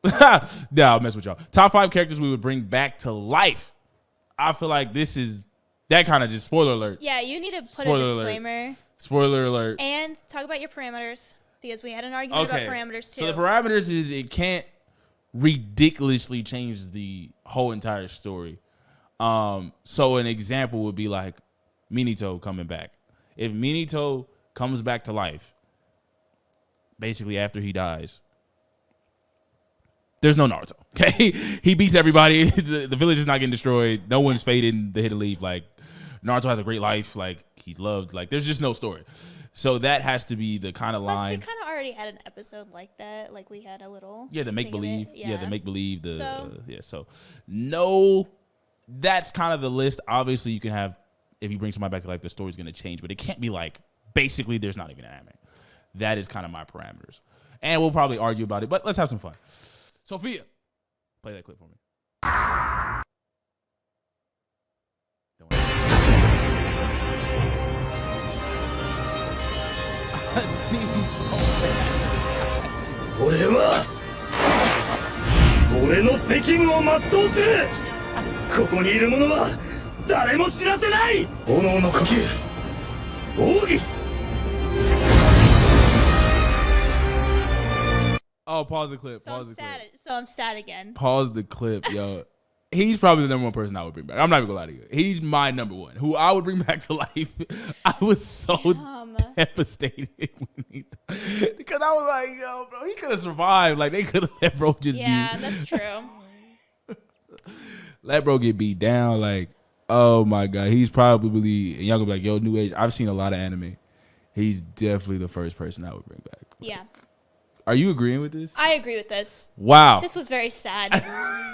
Yeah, I'll mess with y'all. Top 5 characters we would bring back to life. I feel like this is that kind of just spoiler alert. Yeah, you need to put Spoiler a disclaimer. Alert. Spoiler alert. And talk about your parameters because we had an argument about parameters too. So the parameters is it can't ridiculously change the whole entire story. So an example would be like Minato coming back. If Minato comes back to life, basically after he dies, there's no Naruto. Okay, he beats everybody. The village is not getting destroyed. No one's fading the hidden leaf. Like Naruto has a great life. Like he's loved. Like there's just no story. So that has to be the kind of line. Plus, we kind of already had an episode like that. Like we had a little. Yeah, the make believe. Yeah. The make believe. So no, that's kind of the list. Obviously, you can have if you bring somebody back to life, the story's going to change, but it can't be like basically there's not even an anime. That is kind of my parameters, and we'll probably argue about it. But let's have some fun. Sophia, play that clip for me. Don't worry. 俺の責務を全うする。ここにいる者は誰も知らせない。炎の呼吸奥義。 Oh, pause the clip. So I'm sad again. Pause the clip, yo. He's probably the number one person I would bring back. I'm not even gonna lie to you. He's my number one. Who I would bring back to life. I was so devastated when because I was like, yo, bro, he could have survived. Like they could have let bro just Yeah, that's true. let bro get beat down. Like, oh my god, he's probably and y'all gonna be like, yo, new age. I've seen a lot of anime. He's definitely the first person I would bring back. Yeah. Are you agreeing with this? I agree with this. Wow. This was very sad.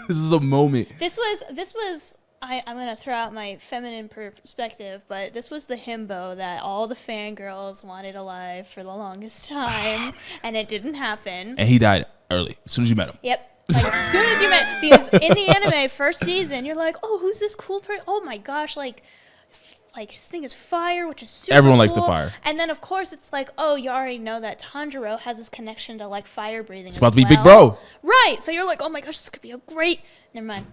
This is a moment. This was I'm going to throw out my feminine perspective, but this was the himbo that all the fangirls wanted alive for the longest time, and it didn't happen. And he died early, as soon as you met him. Yep. Like, as soon as you met, because in the anime first season, you're like, oh, who's this cool person? Oh my gosh, like his thing is fire, which is super Everyone cool. likes the fire. And then, of course, it's like, oh, you already know that Tanjiro has this connection to, like, fire breathing. It's about to be big bro. Right. So you're like, oh, my gosh, this could be a great... Never mind.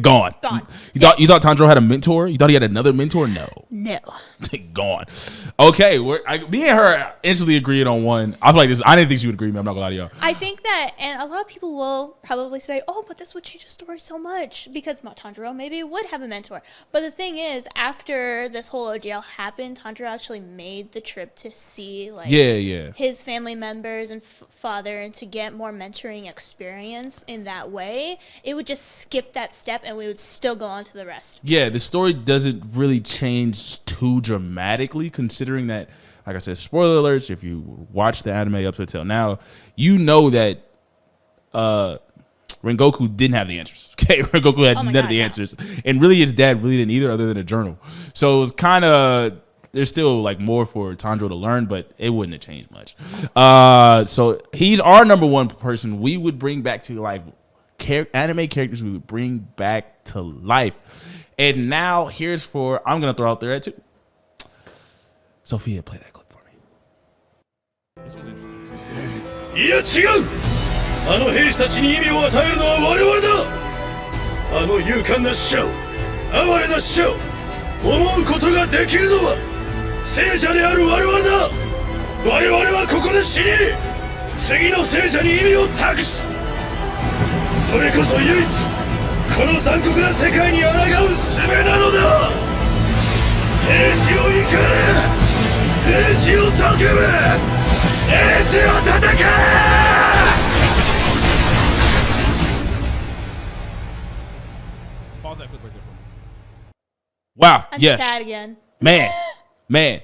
Gone. You thought Tanjiro had a mentor? You thought he had another mentor? No. Gone. Okay. Me and her instantly agreed on one. I feel like this. I didn't think she would agree with me. I'm not going to lie to y'all. I think that, and a lot of people will probably say, oh, but this would change the story so much because Tanjiro maybe would have a mentor. But the thing is, after this whole ordeal happened, Tanjiro actually made the trip to see his family members and father and to get more mentoring experience in that way. It would just skip that step and we would still go on to the rest. Yeah, the story doesn't really change too dramatically considering that, like I said, spoiler alerts, if you watch the anime up until now, you know that Rengoku didn't have the answers. Okay, Rengoku had none of the answers. And really his dad really didn't either other than a journal. So it was kind of, there's still like more for Tanjiro to learn, but it wouldn't have changed much. So he's our number one person we would bring back to life. Anime characters we would bring back to life. And now here's for, I'm going to throw out there at 2. Sophia, play that clip for me. This was interesting. いや違う。あの兵士たちに意味を与えるのは我々だ。あの勇敢な死者を、哀れな死者を思うことができるのは聖者である我々だ。我々はここで死に、次の聖者に意味を託す。それこそ唯一この残酷な世界に抗う術なのだ。兵士を怒れ、兵士を叫ぶ、兵士を叩け。Pause that clip right there for me. Wow. I'm sad again. Man.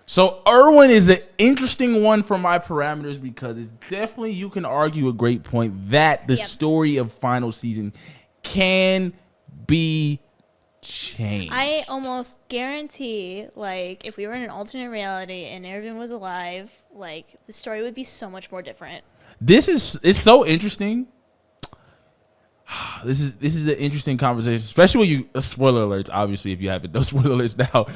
So Erwin is an interesting one for my parameters because it's definitely, you can argue a great point that the story of final season can be changed. I almost guarantee, like, if we were in an alternate reality and Erwin was alive, like, the story would be so much more different. It's so interesting. This is an interesting conversation, especially when you spoiler alerts. Obviously, if you haven't, no spoiler alerts now.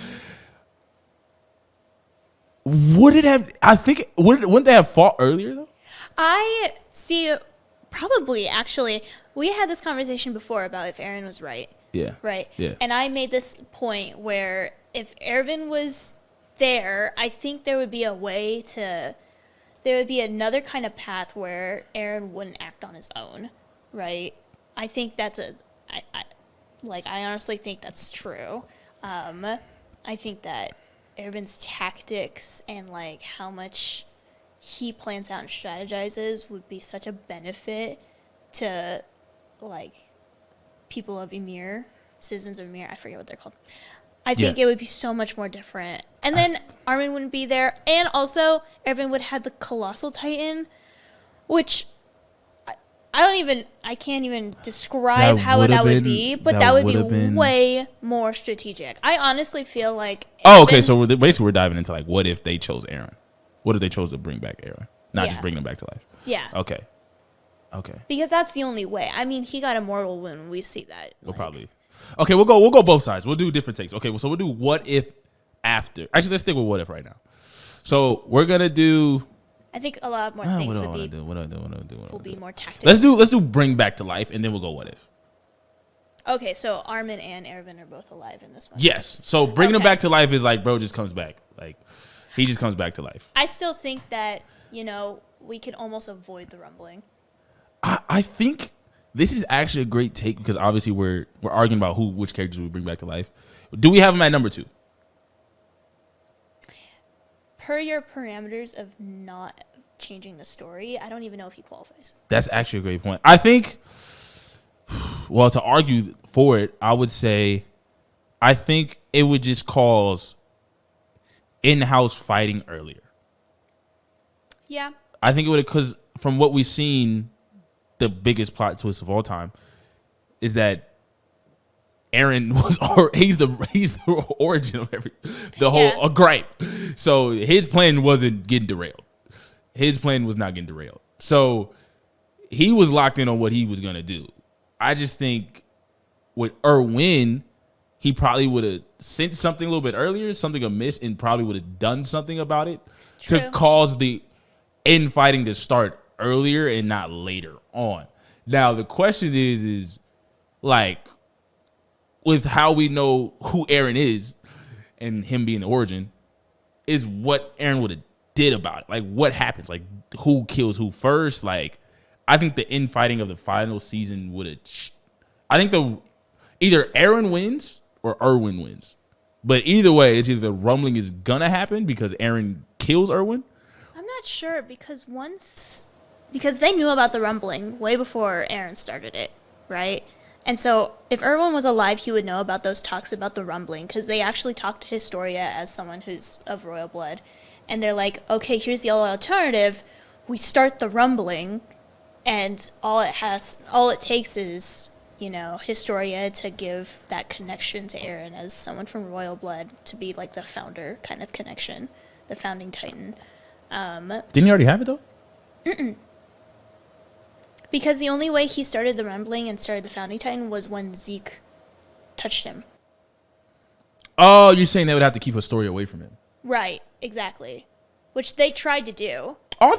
Would it have? I think wouldn't they have fought earlier though? I see. probably actually we had this conversation before about if Eren was right. Yeah. Right. Yeah. And I made this point where if Erwin was there, I think there would be a way to. There would be another kind of path where Eren wouldn't act on his own, right? I think that's I honestly think that's true. I think that Erwin's tactics and like how much he plans out and strategizes would be such a benefit to like people of Ymir, citizens of Ymir. I forget what they're called. I think it would be so much more different. And then Armin wouldn't be there. And also, Erwin would have the Colossal Titan, which I can't even describe how that would be, but that would be way more strategic. I honestly feel like... okay, so basically we're diving into like, what if they chose Eren? What if they chose to bring back Eren? Not just bring him back to life. Yeah. Okay. Because that's the only way. I mean, he got a mortal wound. We see that. We'll probably... Okay, we'll go both sides. We'll do different takes. Okay, so we'll do what if after. Actually, let's stick with what if right now. So we're gonna do. I think a lot more things What would be more tactical. Let's do bring back to life, and then we'll go what if. Okay, so Armin and Erwin are both alive in this one. Yes. So bringing him back to life is like, bro, just comes back. Like, he just comes back to life. I still think that we could almost avoid the rumbling. I think. This is actually a great take because obviously we're arguing about which characters we bring back to life. Do we have him at number 2? Per your parameters of not changing the story, I don't even know if he qualifies. That's actually a great point. I think, well, to argue for it, I would say I think it would just cause in-house fighting earlier. Yeah. I think it would, because from what we've seen, the biggest plot twist of all time is that Eren he's the origin of the whole gripe. So his plan wasn't getting derailed. His plan was not getting derailed. So he was locked in on what he was gonna do. I just think with Erwin, he probably would have sent something a little bit earlier, something amiss, and probably would have done something about it to cause the infighting to start earlier and not later on. Now the question is like, with how we know who Eren is and him being the origin, is what Eren would have did about it. Like, what happens? Like, who kills who first? Like, I think the infighting of the final season would have. I think either Eren wins or Erwin wins, but either way, it's either the rumbling is gonna happen because Eren kills Erwin. I'm not sure because they knew about the rumbling way before Eren started it, right? And so if Erwin was alive, he would know about those talks about the rumbling because they actually talked to Historia as someone who's of royal blood. And they're like, okay, here's the alternative. We start the rumbling and all it takes is, Historia to give that connection to Eren as someone from royal blood to be like the founder kind of connection, the founding titan. Didn't he already have it though? Mm-mm. Because the only way he started the rumbling and started the founding titan was when Zeke touched him. Oh, you're saying they would have to keep Historia away from him? Right, exactly. Which they tried to do. Oh, I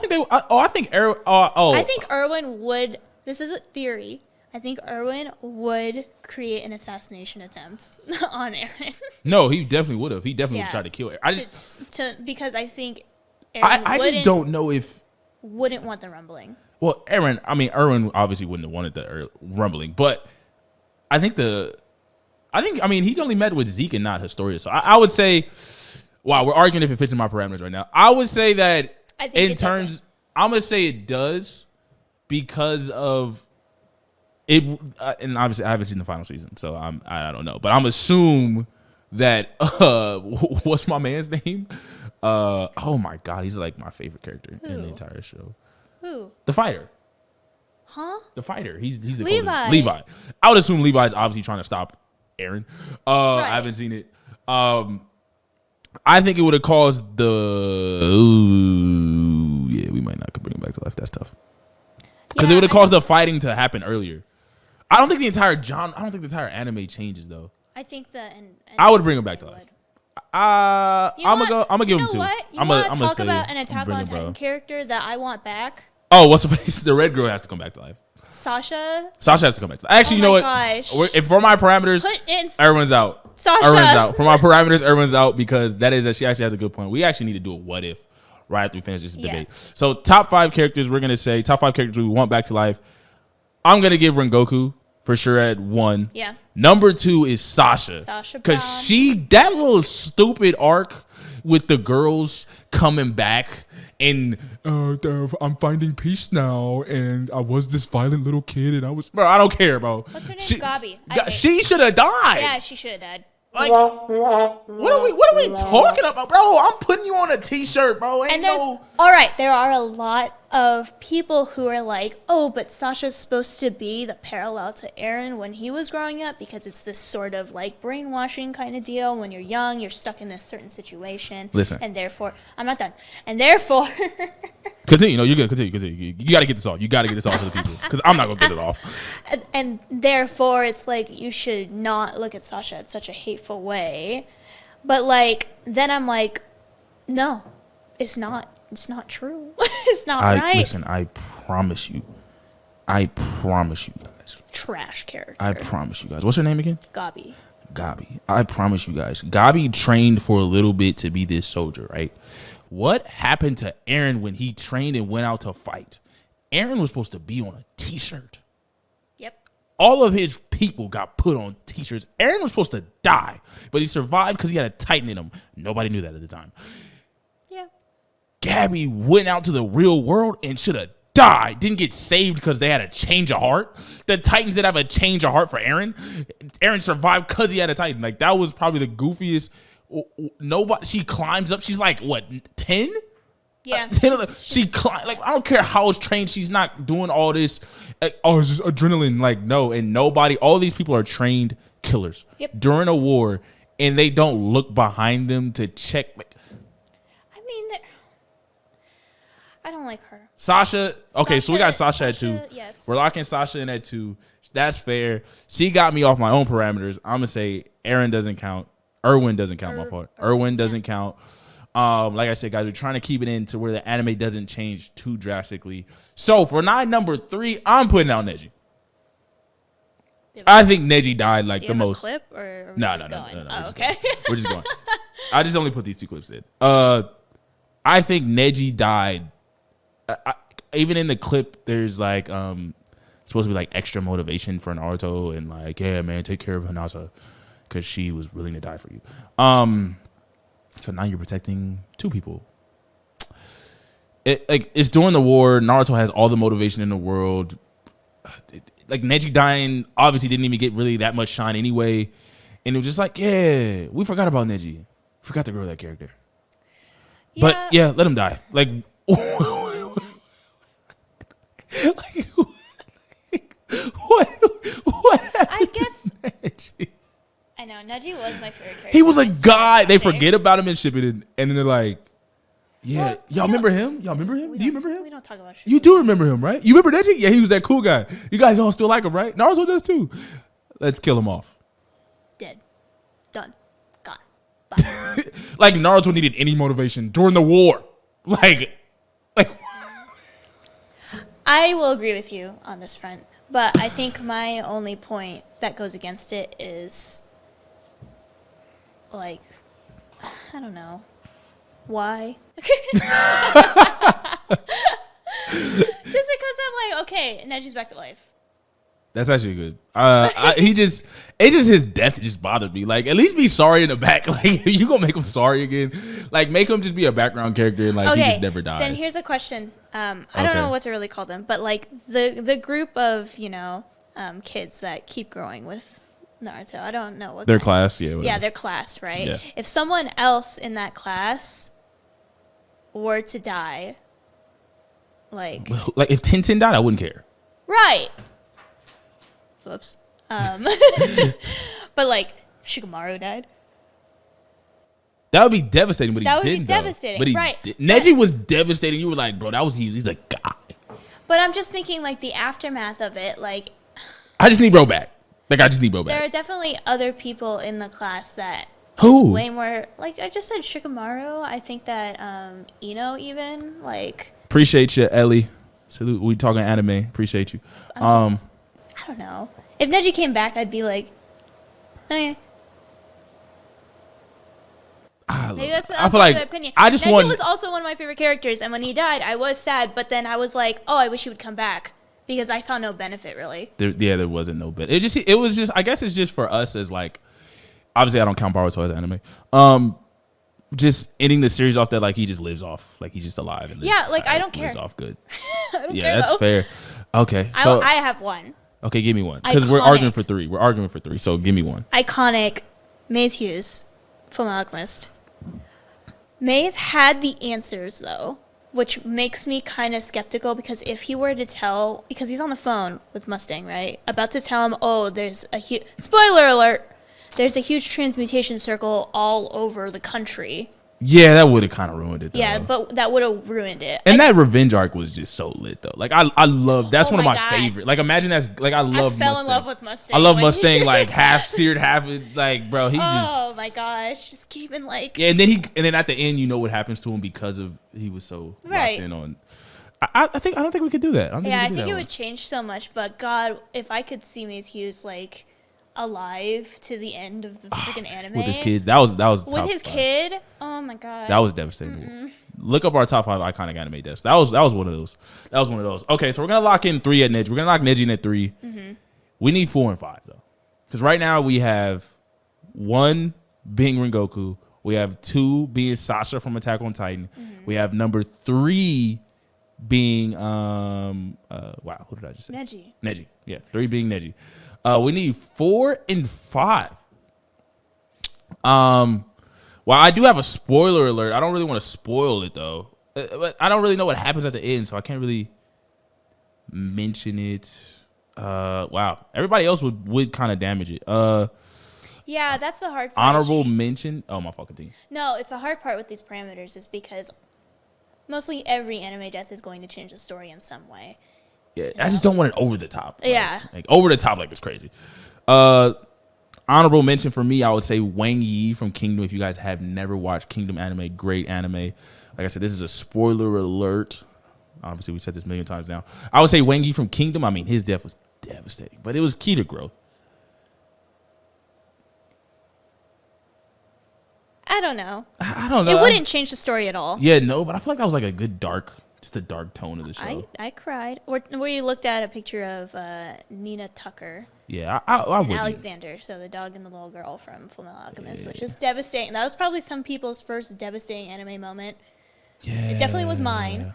think I think Erwin would. This is a theory. I think Erwin would create an assassination attempt on Eren. No, he definitely would have. He definitely would try to kill Eren. Because I think Eren I just don't know if wouldn't want the rumbling. Well, Erwin obviously wouldn't have wanted the rumbling, but I think he's only met with Zeke and not Historia. So I would say, wow, we're arguing if it fits in my parameters right now. I would say that I'm gonna say it does because of it, and obviously I haven't seen the final season, so I don't know, but I'm assume that what's my man's name? Oh my god, he's like my favorite character in the entire show. Who? The fighter. Huh? The fighter. He's the Levi. Levi. I would assume Levi's obviously trying to stop Eren. Right. I haven't seen it. I think it would have caused we might not bring him back to life. That's tough. Because it would have caused the fighting to happen earlier. I don't think the entire anime changes though. I think I would bring him back to life. I'm gonna give him 2. What? You want to talk about an Attack on Titan character that I want back? Oh, what's the face? The red girl has to come back to life. Sasha. Sasha has to come back to life. Actually, you know what? Gosh. If for my parameters, everyone's out. Sasha. Everyone's out. For my parameters, everyone's out because she actually has a good point. We actually need to do a what if right after we finish this debate. So top 5 characters, we're going to say top 5 characters we want back to life. I'm going to give Rengoku for sure at 1. Yeah. Number 2 is Sasha. Because that little stupid arc with the girls coming back and I'm finding peace now, and I was this violent little kid, and I don't care, bro. What's her name? Gabi. She should have died. Yeah, she should have died. Like, what are we talking about, bro? I'm putting you on a t-shirt, bro. All right, there are a lot of people who are like, oh, but Sasha's supposed to be the parallel to Eren when he was growing up because it's this sort of like brainwashing kind of deal. When you're young, you're stuck in this certain situation. Listen. And therefore, I'm not done. And therefore... Continue. No, you're good. Continue. You got to get this off. You got to get this off to the people because I'm not going to get it off. And therefore, it's like you should not look at Sasha in such a hateful way. But like, then I'm like, no, it's not. It's not true. It's not right. Listen, I promise you guys. Trash character. I promise you guys. What's her name again? Gabi. I promise you guys. Gabi trained for a little bit to be this soldier, right? What happened to Eren when he trained and went out to fight? Eren was supposed to be on a t-shirt. Yep. All of his people got put on t-shirts. Eren was supposed to die, but he survived because he had a titan in him. Nobody knew that at the time. Yeah. Gabi went out to the real world and should have died. Didn't get saved because they had a change of heart. The Titans didn't have a change of heart for Eren. Eren survived because he had a titan. Like, that was probably the goofiest. Nobody. She climbs up. She's like, what, 10? Yeah. 10 she climbs. Like, I don't care how it's trained. She's not doing all this. Like, it's just adrenaline. Like, no. And nobody. All these people are trained killers. Yep. During a war, and they don't look behind them to check. Like, I mean, I don't like her. Sasha. Okay, so we got Sasha at 2. Yes. We're locking Sasha in at 2. That's fair. She got me off my own parameters. I'm gonna say Eren doesn't count. Erwin doesn't count, my fault. Erwin doesn't count. Like I said, guys, we're trying to keep it in to where the anime doesn't change too drastically. So for number 3, I'm putting out Neji. I think Neji died like the most. Clip or No. Okay. We're just going. I just only put these 2 clips in. I think Neji died. Even in the clip, there's like supposed to be like extra motivation for Naruto and like, yeah, man, take care of Hinata. Because she was willing to die for you. So now you're protecting 2 people. It's during the war. Naruto has all the motivation in the world. Neji dying obviously didn't even get really that much shine anyway. And it was just like, yeah, we forgot about Neji. Forgot to grow that character. Yeah. But yeah, let him die. Like what I guess Neji? I know Neji was my favorite character. He was a guy. They forget about him in Shippuden, and then they're like, "Yeah, well, y'all remember him? Y'all remember him? Do you remember him? We don't talk about Shippuden. You do remember him, right? You remember Neji? Yeah, he was that cool guy. You guys all still like him, right? Naruto does too. Let's kill him off. Dead. Done. Gone. Bye. Like Naruto needed any motivation during the war. Like. I will agree with you on this front, but I think my only point that goes against it is. Like, I don't know. Why? Just because I'm like, okay, Neji's back to life. That's actually good. It's just his death just bothered me. Like, at least be sorry in the back. Like, if you gonna make him sorry again, like, make him just be a background character and like he just never dies. Then here's a question. I don't know what to really call them, but like the group of kids that keep growing with Naruto. I don't know what their class, yeah. Whatever. Yeah, their class, right? Yeah. If someone else in that class were to die, like if Tintin died, I wouldn't care. Right. Whoops. But like Shikamaru died. That would be devastating, but that he would be devastating, but right? Neji was devastating. You were like, bro, that was he. He's a guy. But I'm just thinking, like the aftermath of it. Like, I just need bro back. Like, I just need bro back. There are definitely other people in the class that who is way more. Like I just said, Shikamaru. I think that Ino even like. Appreciate you, Ellie. Salute. We talking anime. Appreciate you. I don't know. If Neji came back, I'd be like, hey. Maybe that's I feel like the opinion. I just Neji was also one of my favorite characters, and when he died, I was sad. But then I was like, oh, I wish he would come back because I saw no benefit really. There wasn't no benefit. It was just. I guess it's just for us as like. Obviously, I don't count Boruto as anime. Just ending the series off that like he just lives off, like he's just alive. And yeah, like I don't care. Lives off good. I don't yeah, care, that's though. fair. Okay, so I have one. Okay, give me one because we're arguing for three. We're arguing for three, so give me one. Iconic, Maze Hughes, Fullmetal Alchemist. Maze had the answers though, which makes me kind of skeptical because if he were to tell, because he's on the phone with Mustang, right? About to tell him, oh, there's a huge spoiler alert. There's a huge transmutation circle all over the country. Yeah, that would have kind of ruined it. Though. Yeah, but that would have ruined it. And that revenge arc was just so lit though. Like I love that's one of my God. favorite. Like imagine that's like I love. I fell Mustang. in love with Mustang. I love Mustang like half seared, half like bro. He just. Oh my gosh, just keeping like. Yeah, and then at the end you know what happens to him because of he was so right. locked in on. I don't think we could do that. I think it would change so much. But God, if I could see Maze Hughes like alive to the end of the freaking anime with his kids, that was with his kid. Oh my God, that was devastating. Look up our top 5 iconic anime deaths. That was one of those. That was one of those. Okay, so we're gonna lock in 3 at Neji. We're gonna lock Neji in at 3. We need 4 and 5 though, because right now we have 1 being Rengoku. We have 2 being Sasha from Attack on Titan. We have number 3 being wow, who did I just say? Neji. Yeah, 3 being Neji. We need 4 and 5. Well, I do have a spoiler alert. I don't really want to spoil it though, but I don't really know what happens at the end, so I can't really mention it. Wow, everybody else would kind of damage it. Yeah, that's the hard part. Honorable mention. Oh my fucking team. No, it's the hard part with these parameters is because mostly every anime death is going to change the story in some way. Yeah, I just don't want it over the top. Yeah. Like over the top like it's crazy. Honorable mention for me, I would say Wang Yi from Kingdom. If you guys have never watched Kingdom anime, great anime. Like I said, this is a spoiler alert. Obviously, we said this a million times now. I would say Wang Yi from Kingdom. I mean, his death was devastating, but it was key to growth. I don't know. I don't know. It wouldn't change the story at all. Yeah, no, but I feel like that was like a good just a dark tone of the show. I cried. Where you looked at a picture of Nina Tucker. Yeah, I would. Alexander, so the dog and the little girl from Fullmetal Alchemist, which is devastating. That was probably some people's first devastating anime moment. Yeah, it definitely was mine.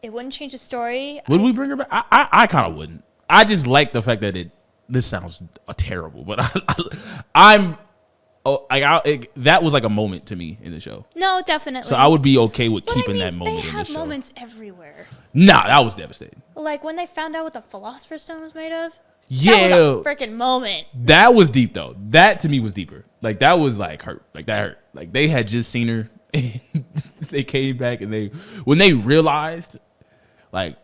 It wouldn't change the story. Would we bring her back? I kind of wouldn't. I just like the fact that this sounds terrible, but that was like a moment to me in the show. No, definitely. So I would be okay with keeping that moment in the show. They have moments everywhere. Nah, that was devastating. Like when they found out what the Philosopher's Stone was made of. Yeah, that was a freaking moment. That was deep though. That to me was deeper. Like that was like hurt. Like that hurt. Like they had just seen her, and they came back, and when they realized, like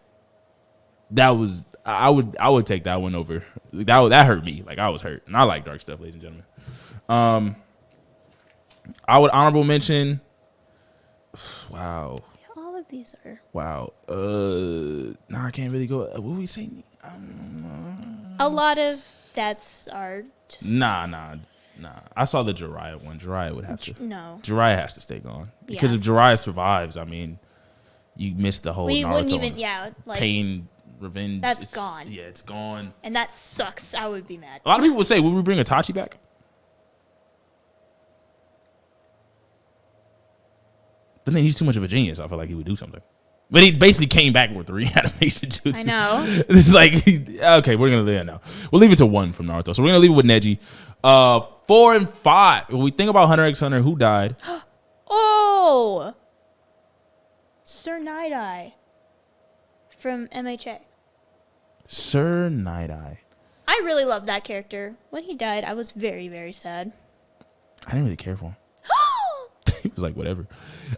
that was. I would take that one over. That hurt me. Like I was hurt, and I like dark stuff, ladies and gentlemen. I would honorable mention. Wow. All of these are. Wow. I can't really go. What were we saying? A lot of deaths are just. Nah. I saw the Jiraiya one. Jiraiya would have to. No. Jiraiya has to stay gone because if Jiraiya survives, I mean, you missed the whole. Naruto wouldn't even. Yeah. Like, pain. Revenge. That's gone. Yeah, it's gone. And that sucks. I would be mad. A lot of people would say, would we bring Itachi back? But then he's too much of a genius. I feel like he would do something. But he basically came back with reanimation jutsu. I know. It's like, okay, we're going to leave it now. We'll leave it to 1 from Naruto. So we're going to leave it with Neji. 4 and 5. When we think about Hunter x Hunter, who died? Oh! Sir Night-Eye from MHA. Sir Night-Eye. I really loved that character. When he died, I was very, very sad. I didn't really care for him. He was like, whatever.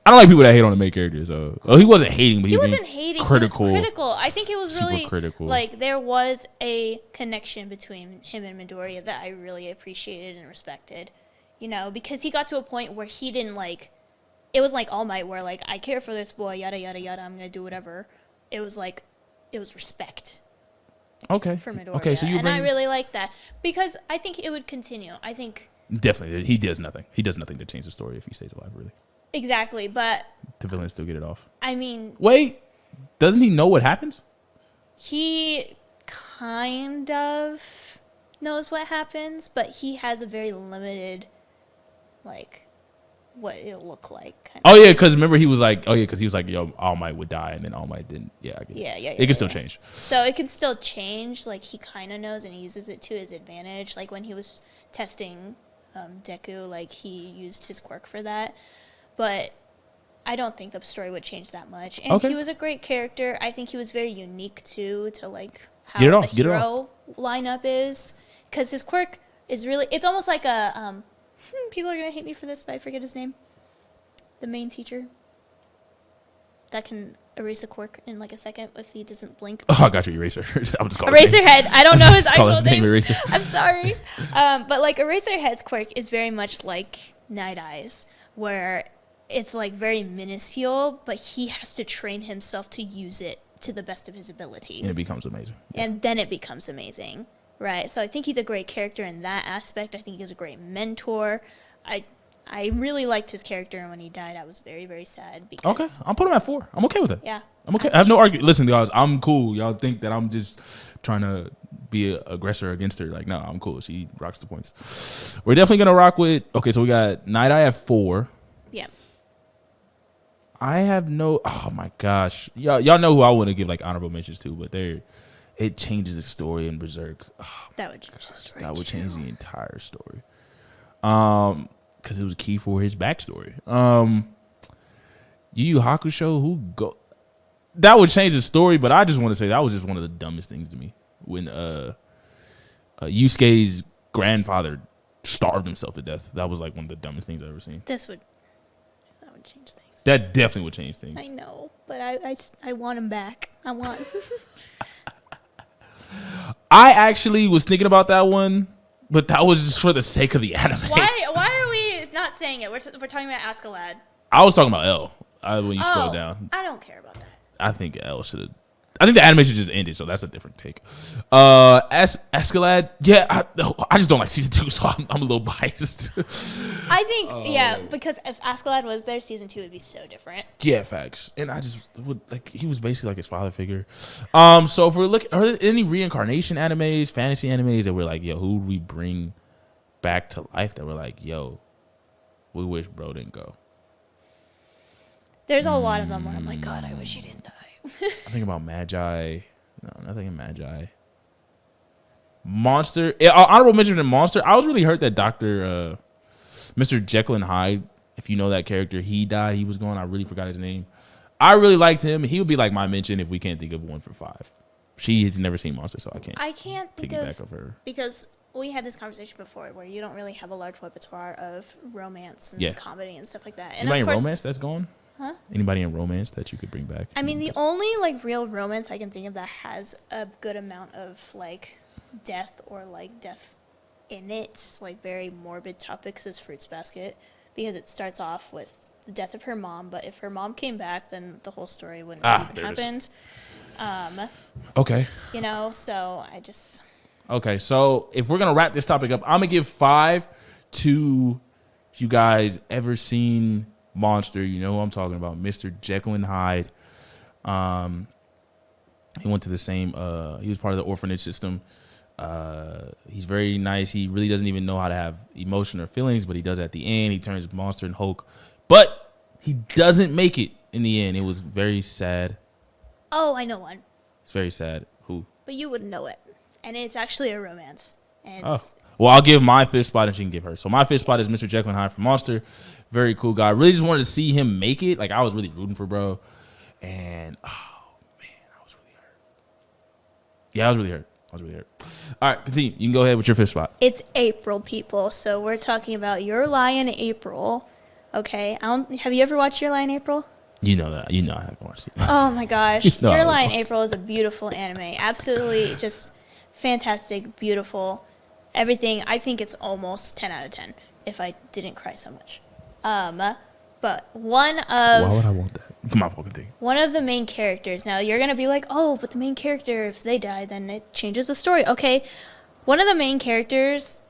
I don't like people that hate on the main characters. He wasn't hating, but he wasn't hating. Critical. He was critical. I think it was Super really critical. Like there was a connection between him and Midoriya that I really appreciated and respected. You know, because he got to a point where he didn't like it was like All Might, where like I care for this boy, yada yada yada. I'm gonna do whatever. It was like it was respect. Okay. For Midoriya. Okay, so I really like that because I think it would continue. I think definitely he does nothing. He does nothing to change the story if he stays alive. Really. Exactly, but the villains still get it off. I mean, wait, doesn't he know what happens? He kind of knows what happens, but he has a very limited, like, what it'll look like. Oh yeah, because remember he was like, yo, All Might would die, and then All Might didn't. Yeah, I get it. Yeah. It can still change. So it can still change. Like he kind of knows, and he uses it to his advantage. Like when he was testing Deku, like he used his quirk for that. But I don't think the story would change that much. And he was a great character. I think he was very unique too to like how the hero lineup is, because his quirk is really. It's almost like a. People are gonna hate me for this, but I forget his name. The main teacher that can erase a quirk in like a second if he doesn't blink. Oh, I got you, Eraser. I'm just calling Eraserhead. I don't know his actual name. Eraser. I'm sorry, but like Eraserhead's quirk is very much like Night Eyes, where it's like very minuscule, but he has to train himself to use it to the best of his ability. And it becomes amazing. Yeah. And then it becomes amazing. Right, so I think he's a great character in that aspect. I think he's a great mentor. I really liked his character, and when he died, I was very, very sad. Because okay, I'll put him at 4. I'm okay with it. Yeah. I'm okay. I have no argument. Listen, guys, I'm cool. Y'all think that I'm just trying to be an aggressor against her. Like, no, I'm cool. She rocks the points. We're definitely going to rock with, okay, so we got Night Eye at 4. Yeah. I have no, oh my gosh. Y'all know who I want to give like honorable mentions to, but it changes the story in Berserk. Oh, that would change the story. That would change the entire story. Because it was key for his backstory. Yu Yu Hakusho, that would change the story, but I just want to say that was just one of the dumbest things to me. When Yusuke's grandfather starved himself to death. That was like one of the dumbest things I've ever seen. That would change things. That definitely would change things. I know, but I want him back. I want... I actually was thinking about that one, but that was just for the sake of the anime. Why are we not saying it? We're talking about Askeladd. I was talking about L. When you scroll down. I don't care about that. I think L should have. I think the animation just ended, so that's a different take. Askeladd, yeah, I just don't like season 2, so I'm a little biased. I think, because if Askeladd was there, season 2 would be so different. Yeah, facts. And I just would like, he was basically like his father figure. So if we're looking, are there any reincarnation animes, fantasy animes that we're like, yo, who would we bring back to life that we're like, yo, we wish bro didn't go? There's a lot of them where I'm like, God, I wish he didn't die. I think about Magi. No, nothing in Magi. Monster. Honorable mention in Monster. I was really hurt that Mr. Jekyll and Hyde, if you know that character, he died. He was gone. I really forgot his name. I really liked him. He would be like my mention if we can't think of one for 5. She has never seen Monster, so I can't think of her. Because we had this conversation before where you don't really have a large repertoire of romance and comedy and stuff like that. And anybody in romance that's gone? Huh? Anybody in romance that you could bring back? I mean, the only like real romance I can think of that has a good amount of like death or like death in it, like very morbid topics, is Fruits Basket, because it starts off with the death of her mom, but if her mom came back, then the whole story wouldn't have even happened. Okay. You know, so I just... Okay, so if we're going to wrap this topic up, I'm going to give 5 to, if you guys ever seen Monster, you know who I'm talking about, Mr. Jekyll and Hyde. He went to the same, he was part of the orphanage system. He's very nice. He really doesn't even know how to have emotion or feelings, but he does at the end. He turns Monster and Hulk, but he doesn't make it in the end. It was very sad. Oh, I know one. It's very sad. Who? But you wouldn't know it. And it's actually a romance. And well, I'll give my 5th spot and she can give her. So my 5th spot is Mr. Jekyll and Hyde from Monster. Very cool guy. Really just wanted to see him make it. Like, I was really rooting for bro. And, oh, man, I was really hurt. Yeah, I was really hurt. All right, continue. You can go ahead with your 5th spot. It's April, people. So we're talking about Your Lie in April. Okay. Have you ever watched Your Lie in April? You know that. You know I haven't watched it. Oh, my gosh. Your Lie in April is a beautiful anime. Absolutely just fantastic, beautiful. Everything. I think it's almost 10 out of 10 if I didn't cry so much. But Why would I want that? Come on, fucking thing. one of the main characters. Now you're gonna be like, oh, but the main character, if they die, then it changes the story. Okay, one of the main characters,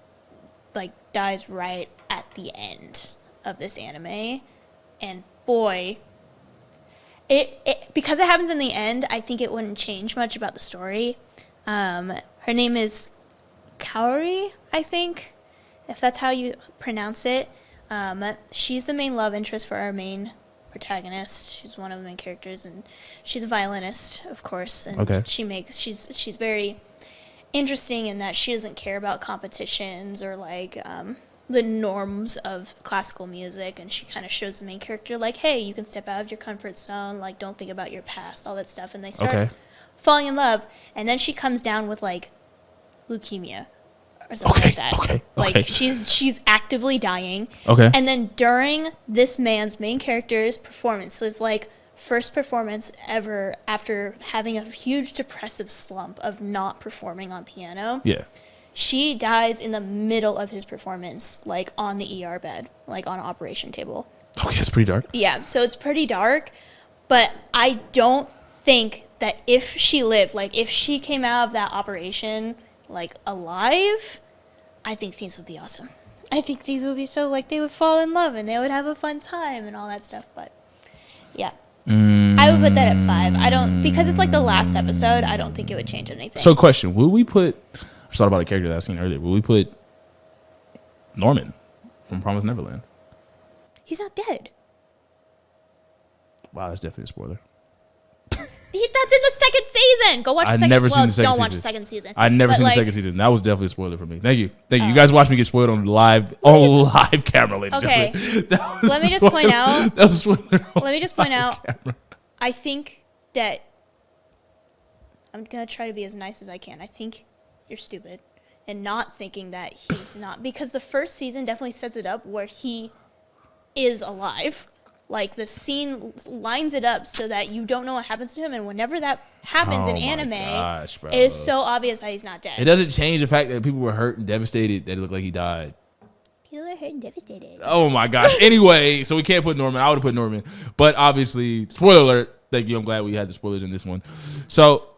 like, dies right at the end of this anime, and boy, it because it happens in the end, I think it wouldn't change much about the story. Her name is Kaori, I think, if that's how you pronounce it. She's the main love interest for our main protagonist. She's one of the main characters, and she's a violinist, of course. And she's very interesting in that she doesn't care about competitions or like the norms of classical music, and she kind of shows the main character like, hey, you can step out of your comfort zone, like don't think about your past, all that stuff, and they start falling in love, and then she comes down with like leukemia or something like that. Like she's actively dying. And then during this main character's performance, so it's like first performance ever after having a huge depressive slump of not performing on piano. Yeah. She dies in the middle of his performance, like on the ER bed, like on an operation table. Okay, it's pretty dark. Yeah, so it's pretty dark, but I don't think that if she lived, like if she came out of that operation like alive, I think things would be awesome. I think things would be so, like, they would fall in love and they would have a fun time and all that stuff. But yeah, I would put that at 5. I don't, because it's like the last episode, I don't think it would change anything. So question, will we put, I just thought about a character that I've seen earlier, will we put Norman from Promised Neverland? He's not dead. Wow, that's definitely a spoiler. That's in the second season. Go watch the second. Never seen the second don't season. Watch the second season. I've never seen the second season. That was definitely a spoiler for me. Thank you. You guys watched me get spoiled on live camera, ladies. Okay. Let me just point out. That was a spoiler. Let me just point out. I think that I'm gonna try to be as nice as I can. I think you're stupid and not thinking that he's not, because the first season definitely sets it up where he is alive. Like, the scene lines it up so that you don't know what happens to him, and whenever that happens in anime, it is so obvious that he's not dead. It doesn't change the fact that people were hurt and devastated that it looked like he died. People are hurt and devastated. Oh my gosh. Anyway, so we can't put Norman. I would have put Norman. But obviously, spoiler alert. Thank you. I'm glad we had the spoilers in this one. So,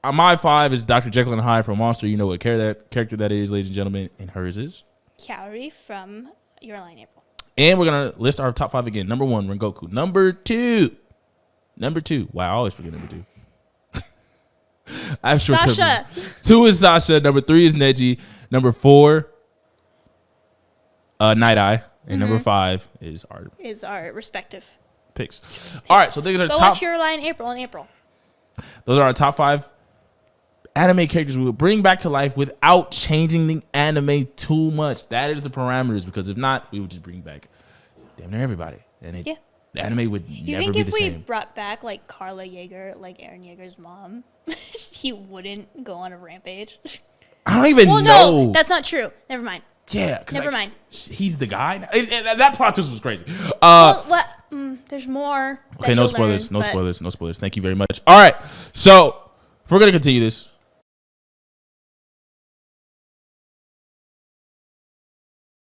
my 5 is Dr. Jekyll and Hyde from Monster. You know what character that is, ladies and gentlemen. And hers is? Kaori from Your Lie in April. And we're going to list our top 5 again. Number 1, Rengoku. Number 2. Wow, I always forget number 2. I have short Sasha. 2 is Sasha. Number 3 is Neji. Number 4, Night Eye. And number 5 is our respective picks. All right, so these are Go top. watch Your Lie in April. Those are our top 5 anime characters we will bring back to life without changing the anime too much. That is the parameters, because if not, we would just bring back damn near everybody. And the anime would never be the same. You think if we brought back, like, Carla Yeager, like Eren Yeager's mom, he wouldn't go on a rampage? I don't even know. No, that's not true. Never mind. Yeah. Never mind. He's the guy. That plot twist was crazy. There's more. Okay, no spoilers. No spoilers. Thank you very much. All right. So, if we're going to continue this,